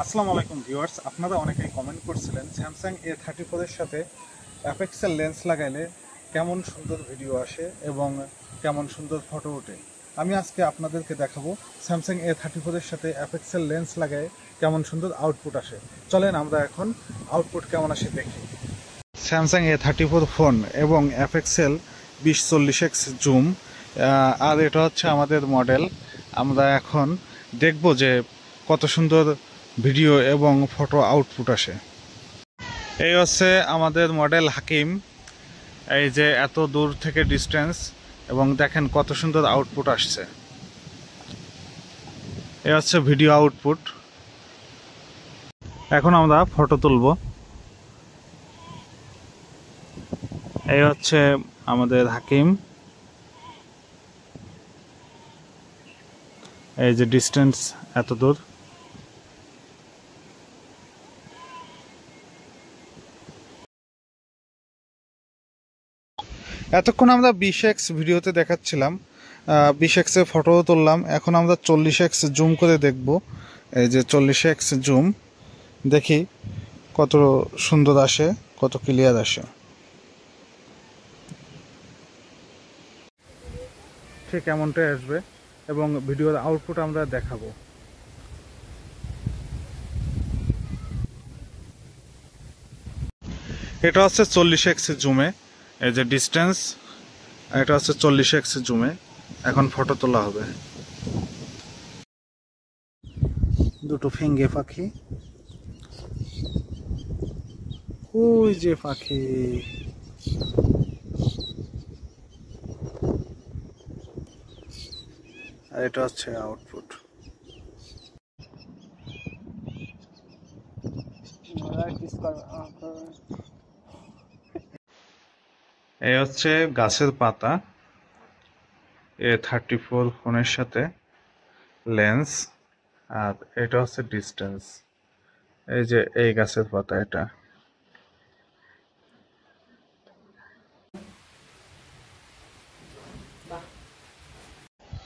আসসালামু আলাইকুম ভিউয়ার্স, আপনারা অনেকেই কমেন্ট করছিলেন স্যামসাং A34 এর সাথে অ্যাপেক্সেল লেন্স লাগাইলে কেমন সুন্দর ভিডিও আসে এবং কেমন সুন্দর ফটো ওঠে। আমি আজকে আপনাদেরকে দেখাবো স্যামসাং A34 এর সাথে অ্যাপেক্সেল লেন্স লাগায় কেমন সুন্দর আউটপুট আসে। চলেন আমরা এখন আউটপুট কেমন আসে দেখি। স্যামসাং A34 ফোন এবং অ্যাপেক্সেল 2040X জুম, আর এটা হচ্ছে আমাদের মডেল। আমরা এখন দেখব যে কত সুন্দর ভিডিও এবং ফটো আউটপুট আসে। এই হচ্ছে আমাদের মডেল হাকিম। এই যে এত দূর থেকে ডিস্টেন্স এবং দেখেন কত সুন্দর আউটপুট আসছে। এই হচ্ছে ভিডিও আউটপুট। এখন আমরা ফটো তুলব। এই হচ্ছে আমাদের হাকিম। এই যে ডিস্টেন্স এত দূর। এতক্ষণ আমরা 20x ভিডিওতে দেখাচ্ছিলাম, 20x এ ফটো তুললাম। এখন আমরা 40x জুম করে দেখব। এই যে 40x জুম, দেখি কত সুন্দর আসে, কত ক্লিয়ার আসে। ঠিক এমনটাই আসবে এবং ভিডিওর আউটপুট আমরা দেখাবো। এটা হচ্ছে 40x জুমে, এই যে ডিস্টেন্স। এটা হচ্ছে 40x জুমে। এখন ফটো তোলা হবে। দুটো ফিঙ্গে পাখি, ওই যে পাখি। আর এটা হচ্ছে আউটপুট। এই হচ্ছে গাছের পাতা A34 ফোনের সাথে লেন্স, আর এটা হচ্ছে ডিস্টেন্স। এই যে এই গাছের পাতা, এটা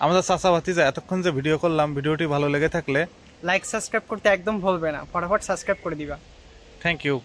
আমাদের চাচা ভাতিজা এতক্ষণ যে ভিডিও করলাম, ভিডিওটি ভালো লেগে থাকলে লাইক সাবস্ক্রাইব করতে একদম ভুলবে না, ফটাফট সাবস্ক্রাইব করে দিবা। Thank you.